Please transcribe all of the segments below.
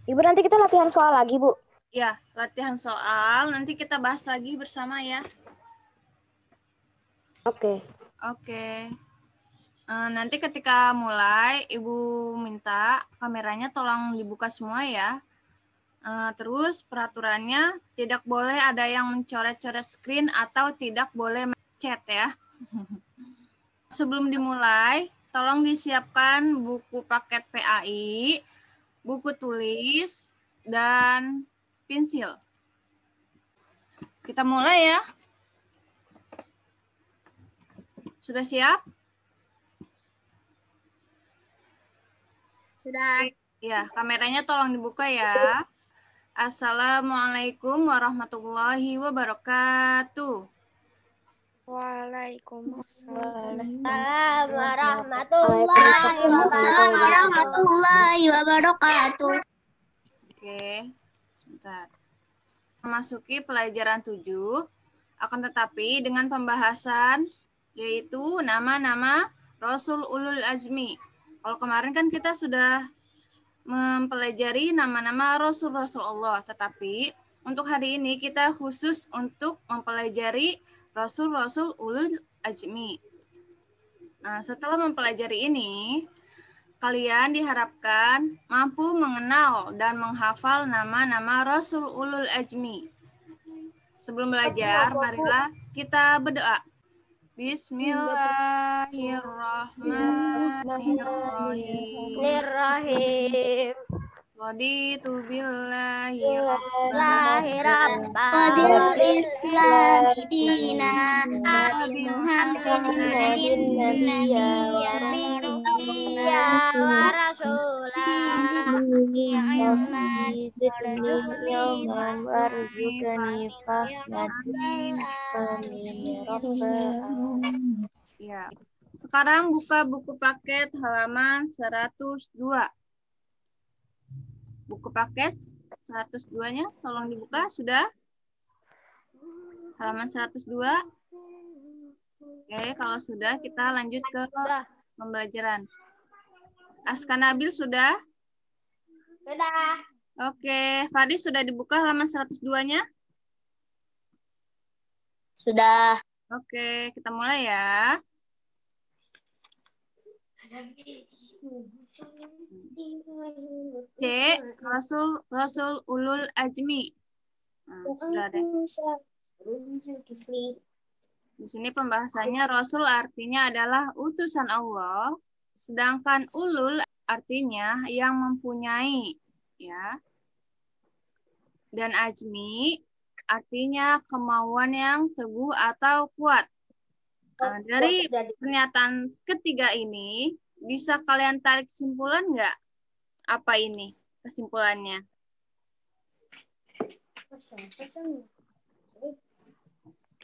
Ibu nanti kita latihan soal lagi, Bu. Ya, latihan soal. Nanti kita bahas lagi bersama ya. Oke. Oke. Nanti ketika mulai, Ibu minta kameranya tolong dibuka semua ya. Terus peraturannya tidak boleh ada yang mencoret-coret screen atau tidak boleh chat ya. Sebelum dimulai, tolong disiapkan buku paket PAI, buku tulis, dan pensil. Kita mulai ya. Sudah siap? Sudah. Ya, kameranya tolong dibuka ya. Assalamualaikum warahmatullahi wabarakatuh. Waalaikumsalam warahmatullahi wabarakatuh. Oke, sebentar. Memasuki pelajaran 7, akan tetapi dengan pembahasan yaitu nama-nama Rasul Ulul Azmi. Kalau kemarin kan kita sudah mempelajari nama-nama Rasul-Rasul Allah, tetapi untuk hari ini kita khusus untuk mempelajari Rasul-Rasul Ulul Azmi. Setelah mempelajari ini, kalian diharapkan mampu mengenal dan menghafal nama-nama Rasul Ulul Azmi. Sebelum belajar, marilah kita berdoa. Bismillahirrahmanirrahim. Raditu billahi Islami dina Nabi Muhammadin nabiyya wa rasulah ilman warzuqni fahman amin ya rabbal. Ya. Sekarang buka buku paket halaman 102. Buku paket 102-nya tolong dibuka. Sudah? Halaman 102. Oke, kalau sudah kita lanjut ke pembelajaran. Aska Nabil sudah? Sudah. Oke, Fadis sudah dibuka halaman 102-nya? Sudah. Oke, kita mulai ya. C. Rasul Ulul Azmi. Sudah deh. Di sini pembahasannya Rasul artinya adalah utusan Allah, sedangkan Ulul artinya yang mempunyai, ya. Dan Azmi artinya kemauan yang teguh atau kuat. Dari pernyataan ketiga ini, bisa kalian tarik kesimpulan nggak? Apa ini kesimpulannya?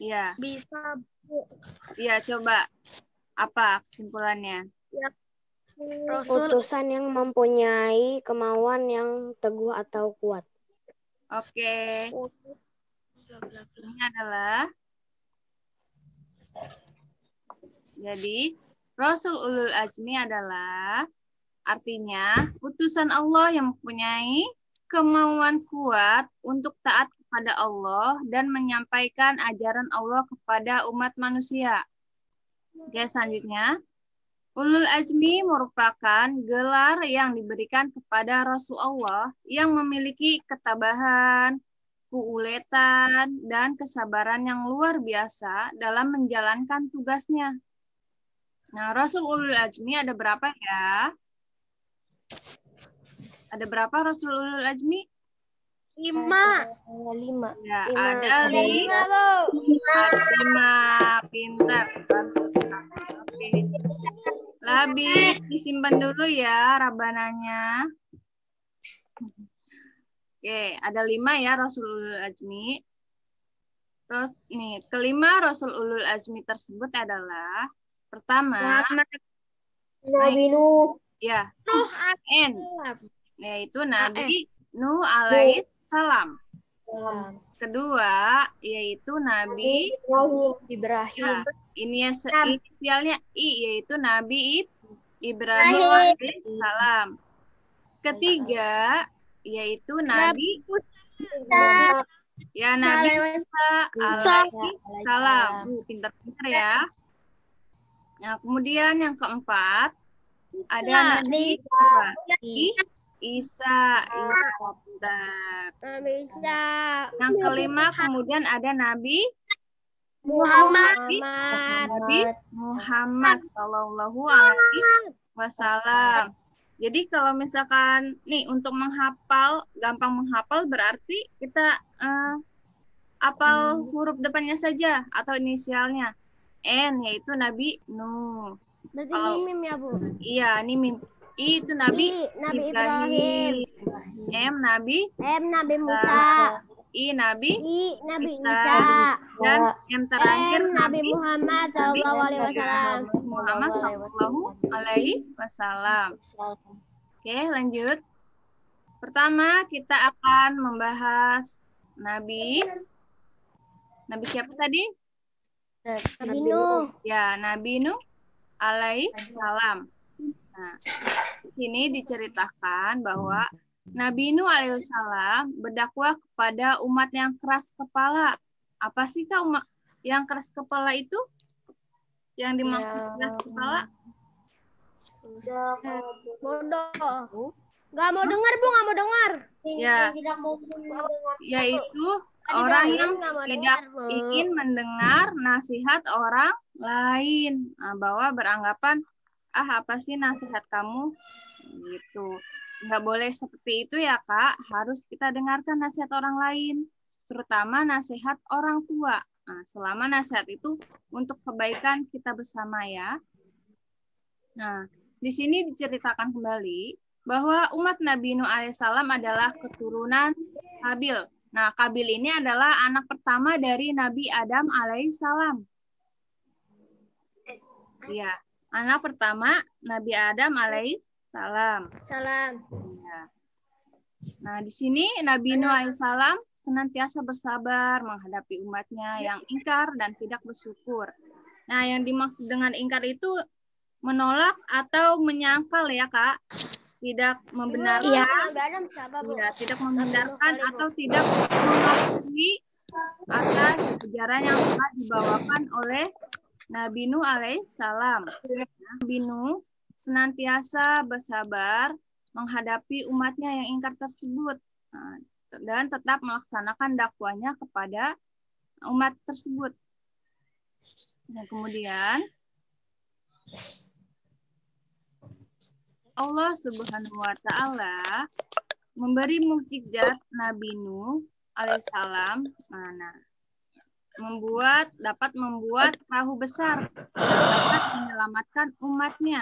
Ya. Bisa, Bu. Ya, coba. Apa kesimpulannya? Utusan yang mempunyai kemauan yang teguh atau kuat. Oke. Ini adalah jadi Rasul Ulul Azmi adalah artinya utusan Allah yang mempunyai kemauan kuat untuk taat kepada Allah dan menyampaikan ajaran Allah kepada umat manusia. Oke, selanjutnya. Ulul Azmi merupakan gelar yang diberikan kepada Rasulullah yang memiliki ketabahan, keuletan, dan kesabaran yang luar biasa dalam menjalankan tugasnya. Nah, Rasul Ulul Azmi ada berapa ya? Ada berapa Rasul Ulul Azmi? 5. Ya, ada 5. Pintar. Oke. Lebih disimpan dulu ya rabananya. Oke, ada 5 ya Rasul Ulul Azmi. Terus nih, kelima Rasul Ulul Azmi tersebut adalah pertama Nabi Nuh. Ya, N, yaitu Nabi Nuh alaihi salam. Kedua, yaitu Nabi Ibrahim. Ya, ini inisialnya I, yaitu Nabi Ibrahim alaihi salam. Ketiga, yaitu Nabi ya Nabi Musa alaihi salam. Pintar-pintar ya. Nah, kemudian yang keempat ada Nabi Isa. Nabi Isa. Yang kelima kemudian ada Nabi Muhammad sallallahu alaihi wasallam. Jadi kalau misalkan nih untuk menghafal, gampang menghafal berarti kita hafal huruf depannya saja atau inisialnya. N yaitu Nabi Nuh. Berarti ini mim ya, Bu? Iya, ini mim. I itu Nabi Ibrahim. M Nabi Musa. I Nabi Isa. Dan M terakhir Nabi Muhammad sallallahu alaihi wasallam. Muhammad sallallahu alaihi wasallam. Oke, lanjut. Pertama kita akan membahas Nabi siapa tadi? Nabi Nuh. Ya, Nabi Nuh alaihi salam. Nah, di sini diceritakan bahwa Nabi Nuh alaihissalam berdakwah kepada umat yang keras kepala. Apa sih Kak umat yang keras kepala itu? Yang dimaksud keras kepala? Bodoh. Gak mau dengar, Bu, gak mau dengar. Ya, yaitu orang yang tidak ingin mendengar nasihat orang lain. Nah, bahwa beranggapan, apa sih nasihat kamu? Gitu. Nggak boleh seperti itu ya Kak, harus kita dengarkan nasihat orang lain, terutama nasihat orang tua. Nah, selama nasihat itu untuk kebaikan kita bersama ya. Nah, di sini diceritakan kembali bahwa umat Nabi Nuh alaihissalam adalah keturunan Kabil. Nah, Kabil ini adalah anak pertama dari Nabi Adam alaihissalam. Ya, anak pertama Nabi Adam alaihissalam. Salam. Ya. Nah, di sini Nabi Nuh alaihissalam senantiasa bersabar menghadapi umatnya yang ingkar dan tidak bersyukur. Nah, yang dimaksud dengan ingkar itu menolak atau menyangkal ya, Kak. Tidak membenarkan. Ya, tidak membenarkan atau tidak mengakui atas ajaran yang telah dibawakan oleh Nabi Nuh alaihissalam. Nabi Nuh senantiasa bersabar menghadapi umatnya yang ingkar tersebut dan tetap melaksanakan dakwanya kepada umat tersebut. Dan kemudian Allah Subhanahu wa taala memberi mukjizat Nabi Nuh alaihissalam dapat membuat perahu besar yang dapat menyelamatkan umatnya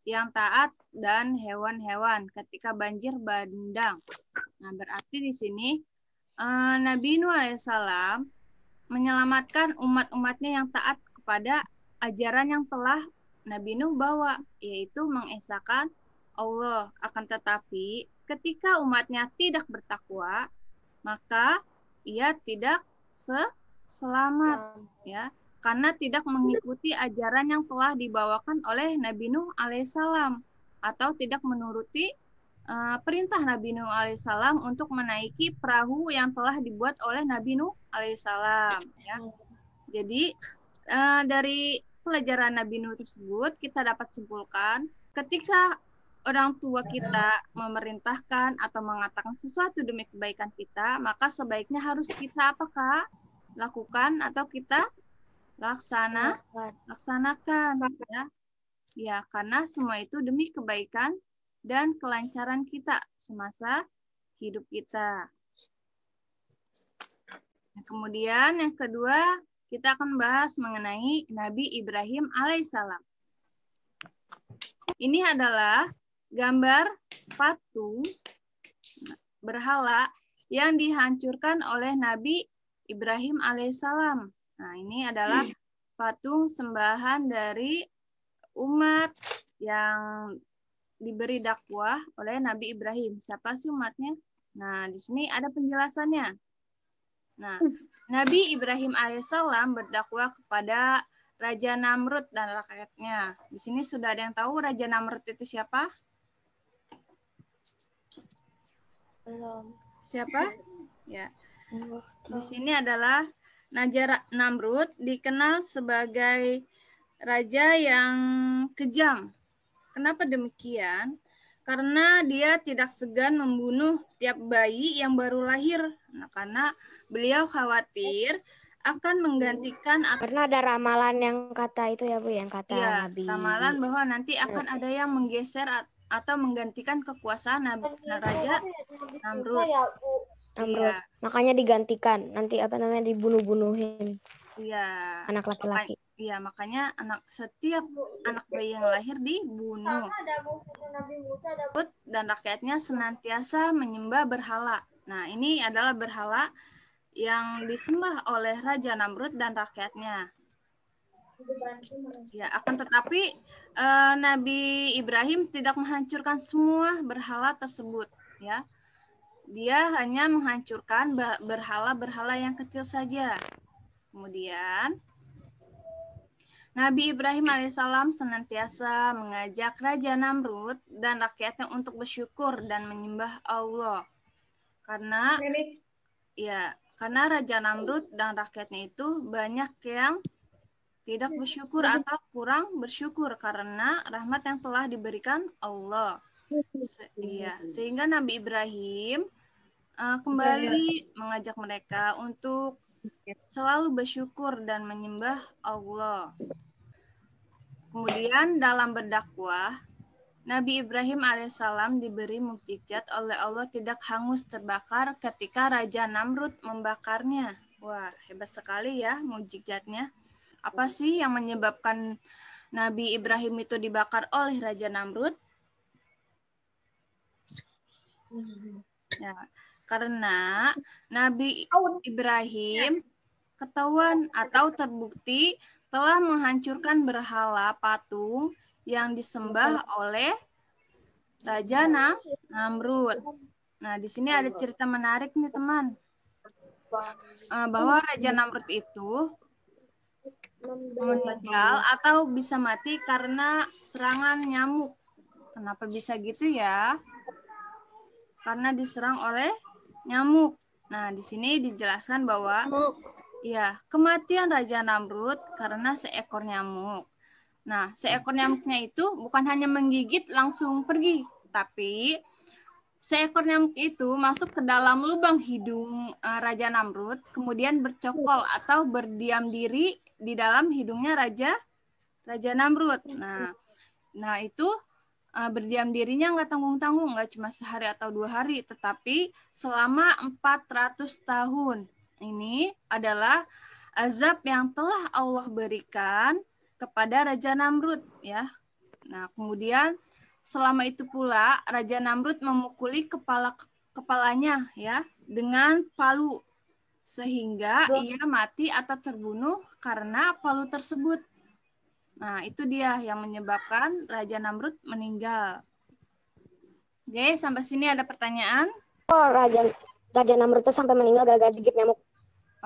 yang taat dan hewan-hewan ketika banjir bandang. Nah, berarti di sini Nabi Nuh alaihissalam menyelamatkan umat-umatnya yang taat kepada ajaran yang telah Nabi Nuh bawa, yaitu mengesahkan Allah. Akan tetapi ketika umatnya tidak bertakwa, maka ia tidak selamat, ya. Karena tidak mengikuti ajaran yang telah dibawakan oleh Nabi Nuh alaihissalam atau tidak menuruti perintah Nabi Nuh alaihissalam untuk menaiki perahu yang telah dibuat oleh Nabi Nuh alaihissalam. Ya. Jadi dari pelajaran Nabi Nuh tersebut kita dapat simpulkan ketika orang tua kita memerintahkan atau mengatakan sesuatu demi kebaikan kita, maka sebaiknya harus kita apakah lakukan atau kita laksanakan ya karena semua itu demi kebaikan dan kelancaran kita semasa hidup kita. Nah, kemudian yang kedua kita akan bahas mengenai Nabi Ibrahim alaihissalam. Ini adalah gambar patung berhala yang dihancurkan oleh Nabi Ibrahim alaihissalam. Nah, ini adalah patung sembahan dari umat yang diberi dakwah oleh Nabi Ibrahim. Siapa sih umatnya? Nah, di sini ada penjelasannya. Nah, Nabi Ibrahim alaihissalam berdakwah kepada Raja Namrud dan rakyatnya. Di sini sudah ada yang tahu Raja Namrud itu siapa? Belum. Siapa? Ya. Di sini adalah Namrud dikenal sebagai raja yang kejam. Kenapa demikian? Karena dia tidak segan membunuh tiap bayi yang baru lahir. Nah, karena beliau khawatir akan menggantikan Karena ada ramalan yang kata itu ya Bu, yang kata Nabi. ramalan bahwa nanti akan ada yang menggeser atau menggantikan kekuasaan Raja Namrud. Namrud. Makanya digantikan. Nanti dibunuh-bunuhin Iya. anak laki-laki. Iya, makanya setiap anak bayi yang lahir dibunuh. Dan rakyatnya senantiasa menyembah berhala. Nah, ini adalah berhala yang disembah oleh Raja Namrud dan rakyatnya. Ya, akan tetapi Nabi Ibrahim tidak menghancurkan semua berhala tersebut, ya. Dia hanya menghancurkan berhala-berhala yang kecil saja. Kemudian Nabi Ibrahim alaihissalam senantiasa mengajak Raja Namrud dan rakyatnya untuk bersyukur dan menyembah Allah. Karena Raja Namrud dan rakyatnya itu banyak yang tidak bersyukur atau kurang bersyukur karena rahmat yang telah diberikan Allah. Sehingga Nabi Ibrahim kembali mengajak mereka untuk selalu bersyukur dan menyembah Allah. Kemudian dalam berdakwah, Nabi Ibrahim alaihissalam diberi mukjizat oleh Allah tidak hangus terbakar ketika Raja Namrud membakarnya. Wah, hebat sekali ya mukjizatnya. Apa sih yang menyebabkan Nabi Ibrahim itu dibakar oleh Raja Namrud? Ya, karena Nabi Ibrahim ketahuan atau terbukti telah menghancurkan berhala patung yang disembah oleh Raja Namrud. Nah, di sini ada cerita menarik nih, teman. Bahwa Raja Namrud itu meninggal atau bisa mati karena serangan nyamuk. Kenapa bisa gitu ya? Karena diserang oleh nyamuk. Nah, di sini dijelaskan bahwa kematian Raja Namrud karena seekor nyamuk. Nah, seekor nyamuknya itu bukan hanya menggigit langsung pergi, tapi seekor nyamuk itu masuk ke dalam lubang hidung Raja Namrud, kemudian bercokol atau berdiam diri di dalam hidungnya Raja Namrud. Nah itu berdiam dirinya nggak tanggung-tanggung, nggak cuma sehari atau 2 hari, tetapi selama 400 tahun. Ini adalah azab yang telah Allah berikan kepada Raja Namrud, ya. Nah, kemudian selama itu pula Raja Namrud memukuli kepalanya, ya, dengan palu sehingga ia mati atau terbunuh karena palu tersebut. Nah, itu dia yang menyebabkan Raja Namrud meninggal. Oke, sampai sini ada pertanyaan? Oh, Raja Namrud itu sampai meninggal gara-gara digigit nyamuk.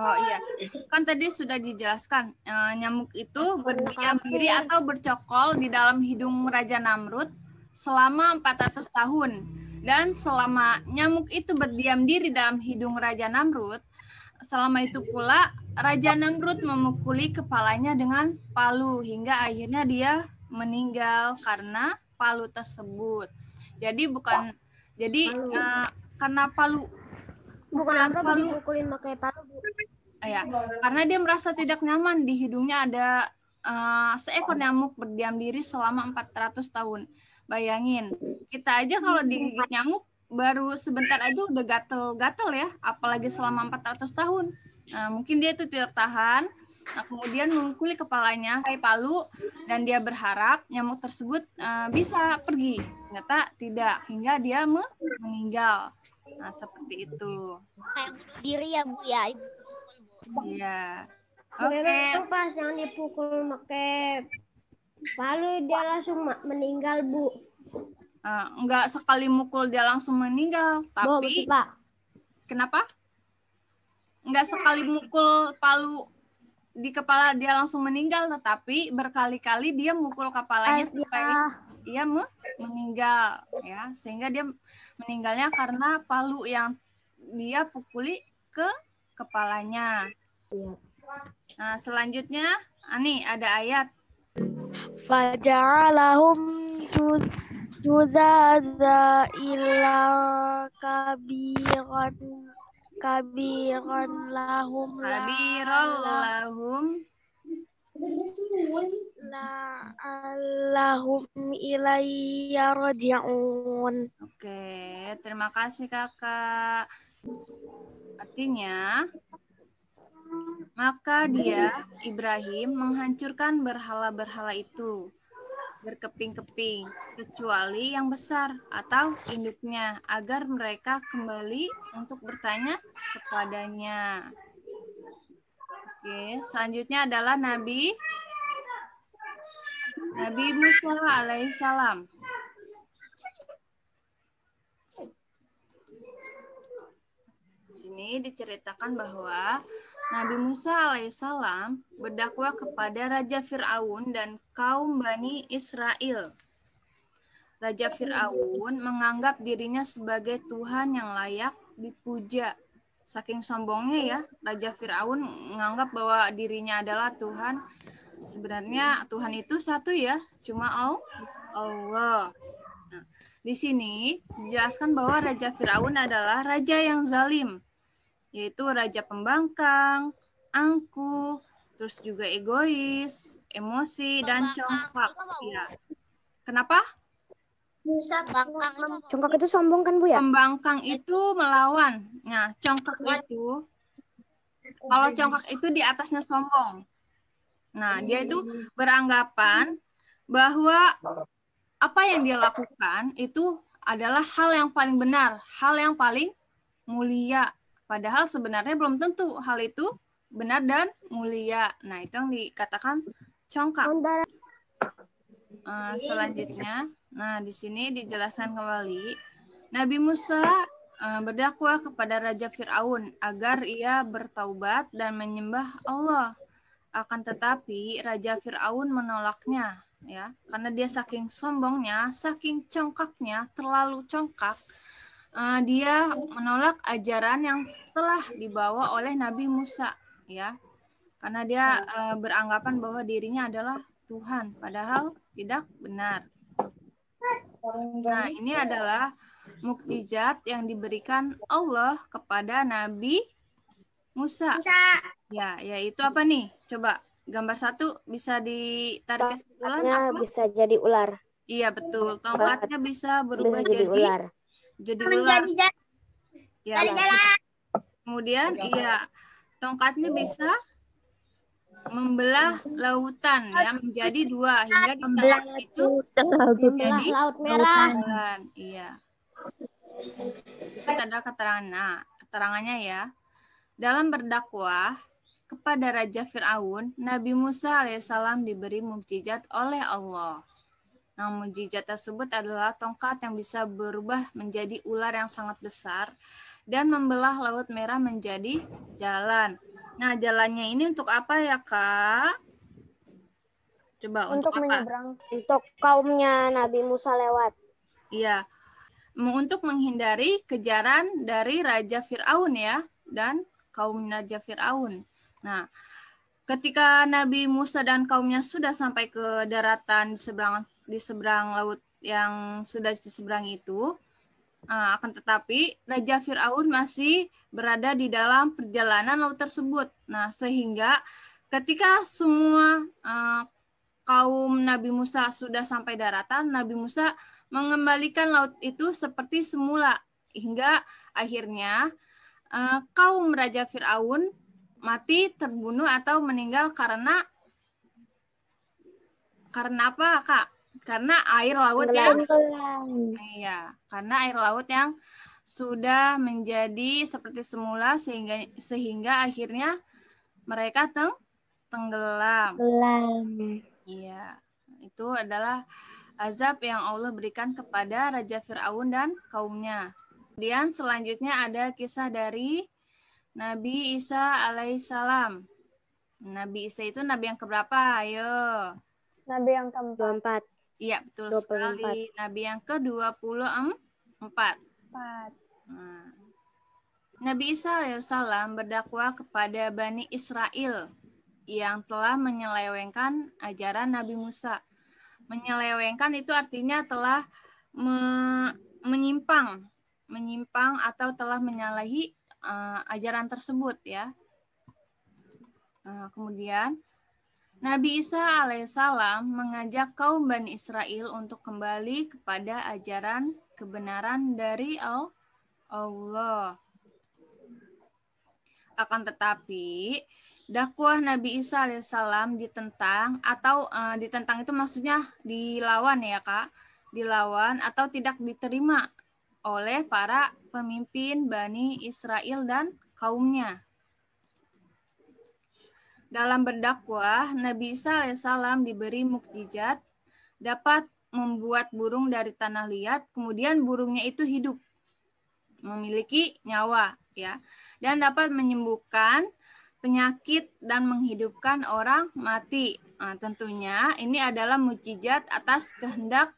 Oh iya, kan tadi sudah dijelaskan nyamuk itu berdiam diri atau bercokol di dalam hidung Raja Namrud selama 400 tahun. Dan selama nyamuk itu berdiam diri dalam hidung Raja Namrud, selama itu pula Raja Namrud memukuli kepalanya dengan palu hingga akhirnya dia meninggal karena palu tersebut. Jadi karena palu. Bukan apa dipukulin pakai palu, Bu. Ya, karena dia merasa tidak nyaman di hidungnya ada seekor nyamuk berdiam diri selama 400 tahun. Bayangin, kita aja kalau digigit nyamuk baru sebentar aja udah gatel-gatel ya, apalagi selama 400 tahun. Nah, mungkin dia itu tidak tahan, kemudian memukuli kepalanya kayak palu dan dia berharap nyamuk tersebut bisa pergi. Ternyata tidak, hingga dia meninggal. Nah, seperti itu. Kayak bunuh diri ya, Bu, ya. Iya. Oke. Memang pas yang dipukul pakai palu dia langsung meninggal, Bu. Enggak sekali mukul dia langsung meninggal, tapi Bu, Pak. Kenapa? Enggak sekali mukul palu di kepala dia langsung meninggal, tetapi berkali-kali dia mukul kepalanya sampai ia meninggal ya, sehingga dia meninggalnya karena palu yang dia pukuli ke kepalanya. Nah, selanjutnya Ani ada ayat Faja'alahum judadza illa kabiran lahum Kabirallahum la'allahum ilayya raji'un. Oke, terima kasih Kakak. Artinya, maka dia, Ibrahim, menghancurkan berhala-berhala itu, berkeping-keping, kecuali yang besar atau induknya, agar mereka kembali untuk bertanya kepadanya. Oke, selanjutnya adalah Nabi Musa alaihissalam. Di sini diceritakan bahwa Nabi Musa alaihissalam berdakwah kepada Raja Fir'aun dan kaum Bani Israel. Raja Fir'aun menganggap dirinya sebagai Tuhan yang layak dipuja. Saking sombongnya ya, Raja Fir'aun menganggap bahwa dirinya adalah Tuhan. Sebenarnya Tuhan itu satu ya, cuma Allah. Nah, di sini dijelaskan bahwa Raja Fir'aun adalah raja yang zalim, yaitu raja pembangkang, angkuh, terus juga egois, emosi, dan congkak. Ya. Kenapa? Congkak itu sombong kan, Bu ya? Pembangkang itu melawan. Nah, congkak itu, kalau congkak itu di atasnya sombong. Nah, dia itu beranggapan bahwa apa yang dia lakukan itu adalah hal yang paling benar, hal yang paling mulia. Padahal sebenarnya belum tentu hal itu benar dan mulia. Nah, itu yang dikatakan congkak. Selanjutnya, nah di sini dijelaskan kembali, Nabi Musa berdakwah kepada Raja Fir'aun agar ia bertaubat dan menyembah Allah. Akan tetapi Raja Fir'aun menolaknya, ya, karena dia saking sombongnya, saking congkaknya, terlalu congkak. Dia menolak ajaran yang telah dibawa oleh Nabi Musa, ya, karena dia beranggapan bahwa dirinya adalah Tuhan, padahal tidak benar. Nah, ini adalah mukjizat yang diberikan Allah kepada Nabi Musa. Ya, yaitu apa nih? Coba gambar 1 bisa ditarik kesimpulan apa? Bisa jadi ular. Iya, betul. Tongkatnya bisa berubah Bisa jadi ular. Jadi ular. Ya. Kemudian iya, tongkatnya bisa membelah lautan ya menjadi 2 hingga di tengah itu Membelah laut merah. Iya. Kita ada keterangan. Nah, keterangannya ya. Dalam berdakwah kepada Raja Fir'aun, Nabi Musa alaihissalam diberi mukjizat oleh Allah. Nah, mukjizat tersebut adalah tongkat yang bisa berubah menjadi ular yang sangat besar dan membelah Laut Merah menjadi jalan. Nah, jalannya ini untuk apa ya, Kak? Coba untuk apa? Menyeberang. Untuk kaumnya Nabi Musa lewat. Iya. Untuk menghindari kejaran dari Raja Fir'aun ya, dan kaum Raja Fir'aun. Nah, ketika Nabi Musa dan kaumnya sudah sampai ke daratan di seberang laut yang sudah diseberangi itu, akan tetapi Raja Fir'aun masih berada di dalam perjalanan laut tersebut. Nah, sehingga ketika semua kaum Nabi Musa sudah sampai daratan, Nabi Musa mengembalikan laut itu seperti semula, hingga akhirnya kaum Raja Fir'aun mati, terbunuh, atau meninggal karena apa, Kak? Karena air laut karena air laut yang sudah menjadi seperti semula sehingga akhirnya mereka tenggelam. Iya, itu adalah azab yang Allah berikan kepada Raja Fir'aun dan kaumnya. Kemudian selanjutnya ada kisah dari Nabi Isa alaihissalam. Nabi Isa itu nabi yang keberapa? Ayo. Nabi yang keempat. Iya, betul 24. sekali. Nabi yang ke-24. Nah, Nabi Isa alaihissalam berdakwah kepada Bani Israel yang telah menyelewengkan ajaran Nabi Musa. Menyelewengkan itu artinya telah menyimpang atau telah menyalahi ajaran tersebut ya. Kemudian Nabi Isa alaihissalam mengajak kaum Bani Israel untuk kembali kepada ajaran kebenaran dari Allah. Akan tetapi dakwah Nabi Isa alaihissalam ditentang atau ditentang itu maksudnya dilawan ya Kak, dilawan atau tidak diterima oleh para pemimpin Bani Israel dan kaumnya. Dalam berdakwah, Nabi Isa alaihissalam diberi mukjizat dapat membuat burung dari tanah liat, kemudian burungnya itu hidup, memiliki nyawa, ya, dan dapat menyembuhkan penyakit dan menghidupkan orang mati. Nah, tentunya ini adalah mukjizat atas kehendak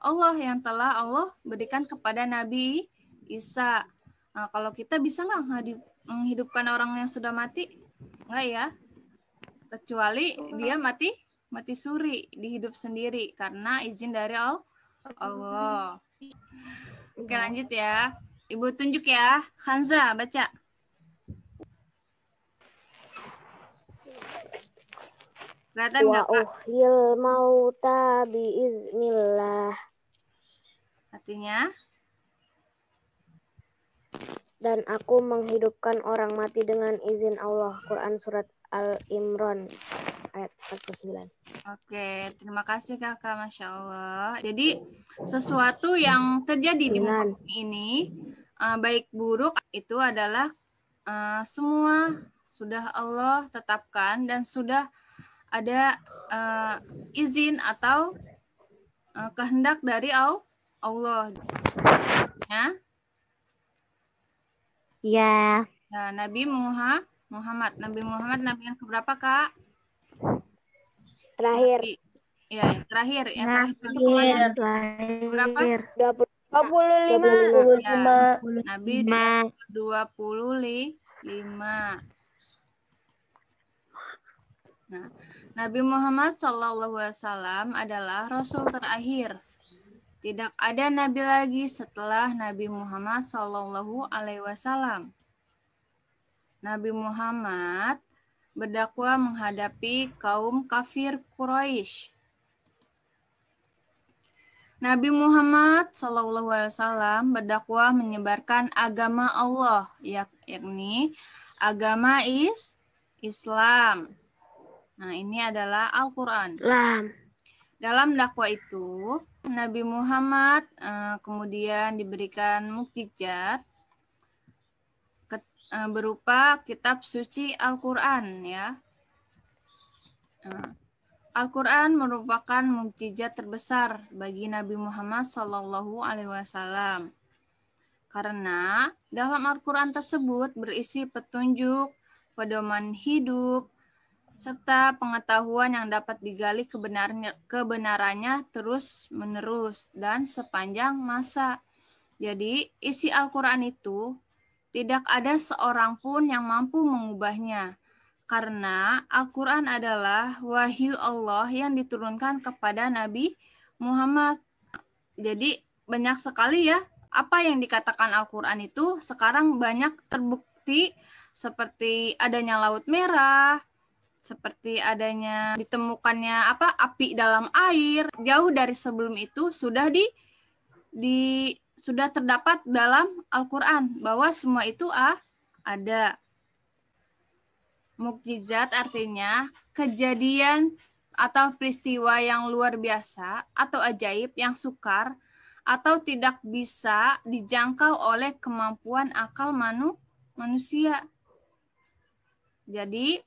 Allah yang telah Allah berikan kepada Nabi Isa. Nah, kalau kita bisa nggak menghidupkan orang yang sudah mati? Enggak ya, kecuali dia mati suri, dihidup sendiri karena izin dari Allah. Oke, lanjut ya. Ibu tunjuk ya. Khanza, baca. Kelihatan Wa nggak, Kak? uhyil mauta biiznillah. Artinya? Dan aku menghidupkan orang mati dengan izin Allah. Quran Surat Al-Imran ayat 49. Oke, terima kasih Kakak, Masya Allah. Jadi sesuatu yang terjadi di muka bumi ini, baik buruk, itu adalah semua sudah Allah tetapkan dan sudah ada izin atau kehendak dari Allah. Ya. Ya. Nah, Nabi Muhammad Nabi yang keberapa, Kak? Terakhir. Ya, yang terakhir. Yang terakhir itu kemana? Berapa? 25. Ya, Nabi yang 25. Nah, Nabi Muhammad SAW adalah Rasul terakhir. Tidak ada Nabi lagi setelah Nabi Muhammad SAW. Nabi Muhammad berdakwah menghadapi kaum kafir Quraisy. Nabi Muhammad SAW berdakwah menyebarkan agama Allah, yakni agama Islam. Nah, ini adalah Al-Quran. Dalam dakwah itu, Nabi Muhammad kemudian diberikan mukjizat berupa kitab suci Al-Quran, ya. Al-Quran merupakan mukjizat terbesar bagi Nabi Muhammad SAW. Karena dalam Al-Quran tersebut berisi petunjuk, pedoman hidup, serta pengetahuan yang dapat digali kebenarannya terus-menerus dan sepanjang masa. Jadi, isi Al-Quran itu tidak ada seorang pun yang mampu mengubahnya. Karena Al-Quran adalah wahyu Allah yang diturunkan kepada Nabi Muhammad. Jadi, banyak sekali ya, apa yang dikatakan Al-Quran itu sekarang banyak terbukti seperti adanya Laut Merah, seperti adanya ditemukannya api dalam air. Jauh dari sebelum itu sudah sudah terdapat dalam Al-Quran bahwa semua itu ada. Mukjizat artinya kejadian atau peristiwa yang luar biasa atau ajaib yang sukar atau tidak bisa dijangkau oleh kemampuan akal manusia. Jadi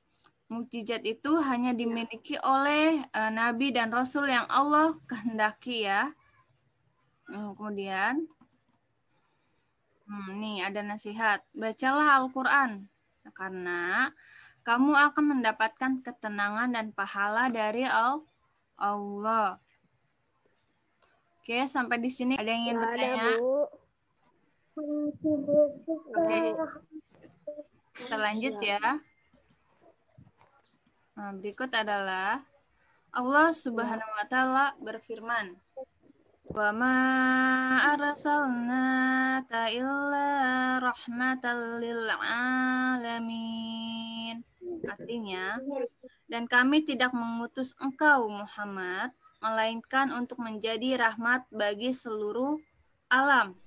mukjizat itu hanya dimiliki oleh Nabi dan Rasul yang Allah kehendaki ya. Kemudian, nih ada nasihat. Bacalah Al-Quran. Karena kamu akan mendapatkan ketenangan dan pahala dari Allah. Oke, sampai di sini ada yang ingin Nggak ada, bertanya? Bu. Oke, kita lanjut ya. Nah, berikut adalah Allah Subhanahu wa taala berfirman, "Wa ma arsalnaka illa rahmatan lil alamin." Artinya, dan kami tidak mengutus engkau Muhammad melainkan untuk menjadi rahmat bagi seluruh alam.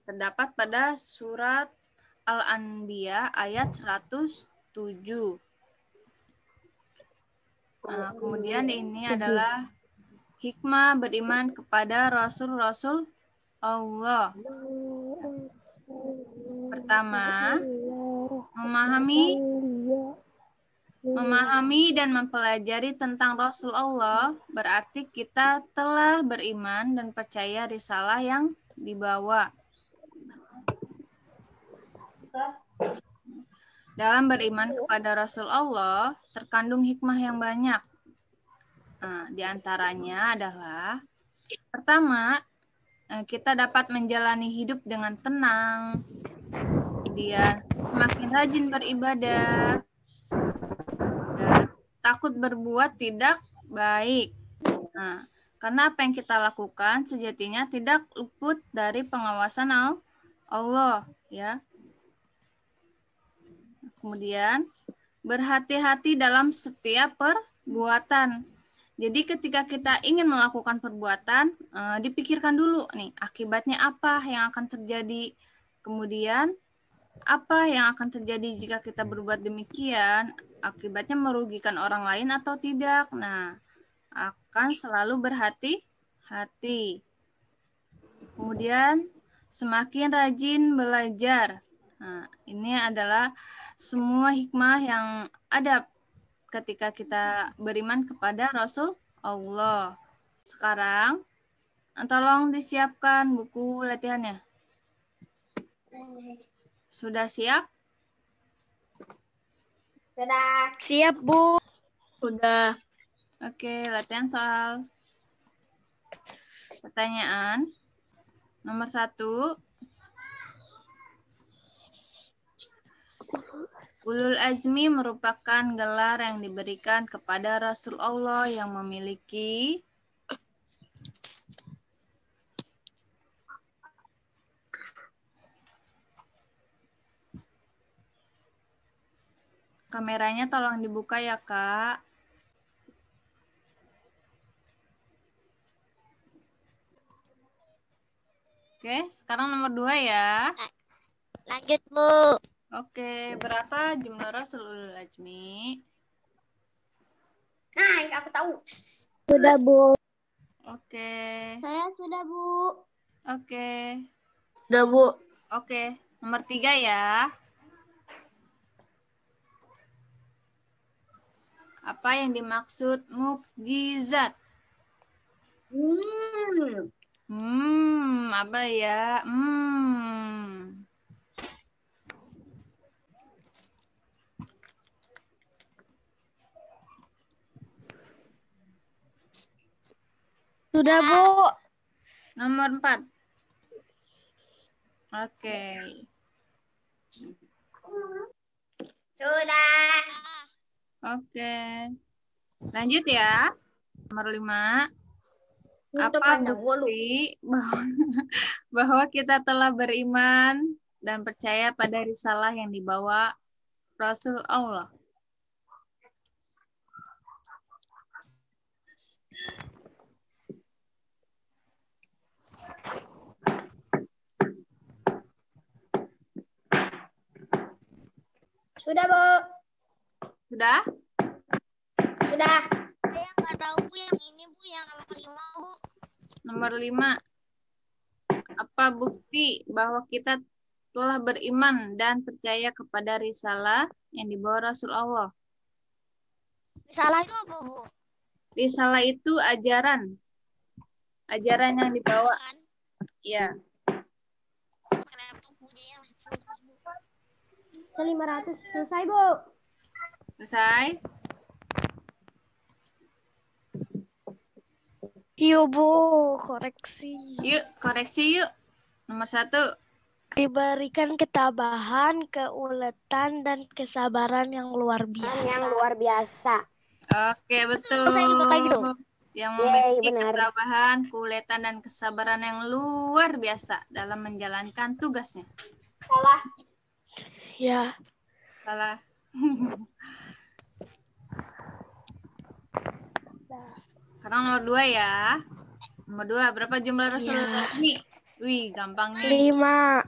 Terdapat pada surat Al-Anbiya ayat 107. Kemudian ini adalah hikmah beriman kepada Rasul-Rasul Allah. Pertama, memahami dan mempelajari tentang Rasul Allah berarti kita telah beriman dan percaya risalah yang dibawa. Dalam beriman kepada Rasul Allah terkandung hikmah yang banyak. Di antaranya adalah pertama, kita dapat menjalani hidup dengan tenang. Kemudian semakin rajin beribadah. Dan takut berbuat tidak baik. Karena apa yang kita lakukan sejatinya tidak luput dari pengawasan Allah, ya. Kemudian berhati-hati dalam setiap perbuatan. Jadi ketika kita ingin melakukan perbuatan, dipikirkan dulu nih akibatnya apa yang akan terjadi. Kemudian apa yang akan terjadi jika kita berbuat demikian? Akibatnya merugikan orang lain atau tidak? Nah, akan selalu berhati-hati. Kemudian semakin rajin belajar. Nah, ini adalah semua hikmah yang ada ketika kita beriman kepada Rasul Allah. Sekarang, tolong disiapkan buku latihannya. Sudah siap? Sudah. Siap, Bu. Sudah. Oke, latihan soal. Pertanyaan nomor 1. Ulul azmi merupakan gelar yang diberikan kepada Rasul Allah yang memiliki kameranya tolong dibuka ya, Kak. Oke, sekarang nomor 2 ya. Lanjut, Bu. Oke, berapa jumlah Rasul ulul azmi? Nah, aku tahu. Sudah, Bu. Oke. Saya sudah, Bu. Oke. Sudah, Bu. Oke, nomor 3 ya. Apa yang dimaksud mukjizat? Apa ya? Sudah, Bu. Nomor 4. Oke. Sudah. Oke. Lanjut ya. Nomor 5. Apa bukti bahwa kita telah beriman dan percaya pada risalah yang dibawa Rasul Allah? Sudah, Bu. Sudah? Sudah. Saya nggak tahu, Bu, yang ini, Bu, yang nomor 5, Bu. Nomor 5. Apa bukti bahwa kita telah beriman dan percaya kepada risalah yang dibawa Rasul Allah? Risalah itu apa, Bu? Risalah itu ajaran. Ajaran yang dibawa. Ya. 500. Selesai, Bu. Selesai? Yuk Bu, koreksi. Yuk, koreksi yuk. Nomor 1. Diberikan ketabahan, keuletan, dan kesabaran yang luar biasa. Yang luar biasa. Oke, betul. Saya ikut lagi dong. Yang Yeay, memiliki benar. ketabahan, keuletan, dan kesabaran yang luar biasa dalam menjalankan tugasnya. Ya. Salah. Sekarang nomor 2 ya. Nomor 2, berapa jumlah Rasulullah ini? Wih, gampang nih. 5.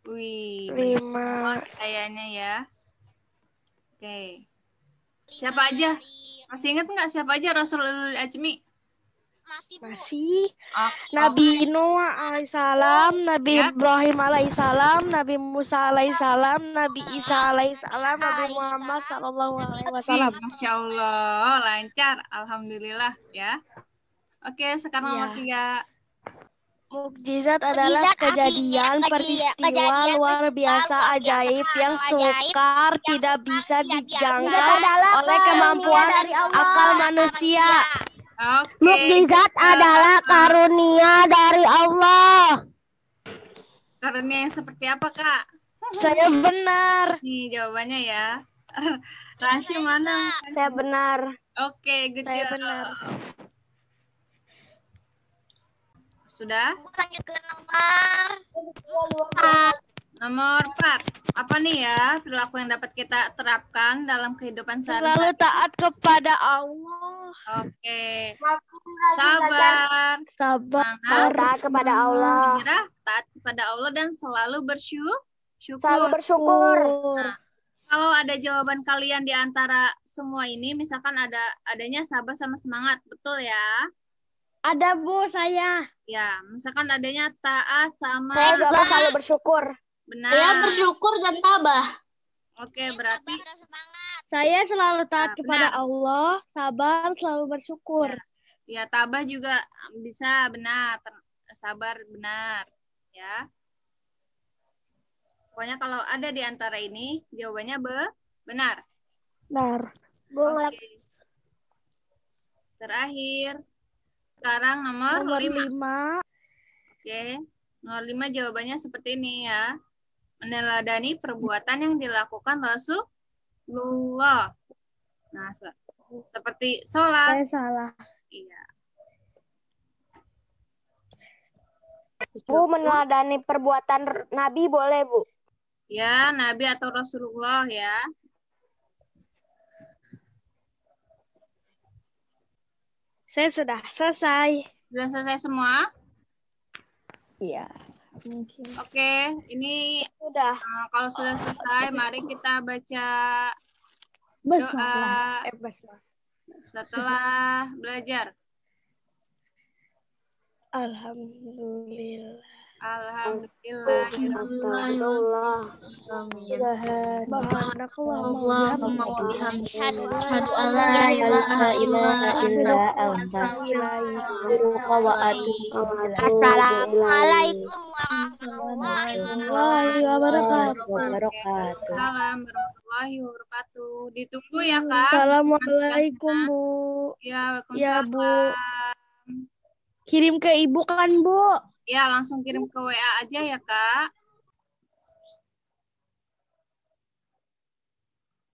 Wih, 5. kayaknya ya. Oke. Siapa aja? Masih ingat nggak siapa aja Rasulullah Ajmi? Masih. Oh, Nabi Nuh alaihissalam, Nabi Ya. Ibrahim alaihissalam, Nabi Musa alaihissalam, Nabi Isa alaihissalam, Nabi Muhammad sallallahu alaihi wasallam. Masya Allah, lancar. Alhamdulillah ya. Oke, sekarang nomor 3. Mukjizat adalah kejadian peristiwa luar biasa ajaib yang sukar tidak bisa dijangkau oleh kemampuan akal manusia. Oke. Mukjizat adalah karunia dari Allah. Karunia yang seperti apa, Kak? Saya benar. Nih jawabannya ya. Rasio mana? Saya benar. Oke, good Saya job. benar. Sudah? Lanjut ke Nomor 4. Apa nih ya perilaku yang dapat kita terapkan dalam kehidupan Selalu sehari-hari? taat kepada Allah. Oke. Sabar. Sabar. Semangat. Taat kepada Allah. Menyerah, taat kepada Allah dan selalu bersyukur. Selalu bersyukur. Kalau ada jawaban kalian di antara semua ini, misalkan adanya sabar sama semangat, betul ya? Ada Bu saya. Ya, misalkan adanya taat sama Saya jawab selalu bersyukur. benar. bersyukur dan tabah. Oke, berarti Saya selalu taat Nah, kepada benar. Allah, sabar, selalu bersyukur. ya tabah juga bisa benar, sabar benar, ya. Pokoknya kalau ada di antara ini, jawabannya benar. Benar. Oke. Terakhir. Sekarang nomor 5. 5. Oke. Nomor 5 jawabannya seperti ini ya. Meneladani perbuatan yang dilakukan Rasulullah. Nah, seperti sholat. Saya salah. Iya. Bu, meneladani perbuatan Nabi boleh, Bu? Ya, Nabi atau Rasulullah ya. Saya sudah selesai. Sudah selesai semua? Iya. Mungkin. Oke, ini Sudah. kalau sudah selesai, mari kita baca Basmalah. Basmalah. setelah belajar. Alhamdulillah. Alhamdulillah. Astagfirullah. Barakallah. Asyhadu an la ilaha illa anta astaghfiruka wa atubu ilaik. Assalamualaikum warahmatullahi wabarakatuh. Salam warahmatullahi wabarakatuh. Ditunggu ya, Kak. Assalamualaikum Bu. Ya, Ya Waalaikumsalam. Bu. Kirim ke Ibu kan Bu? Ya, langsung kirim ke WA aja ya, Kak.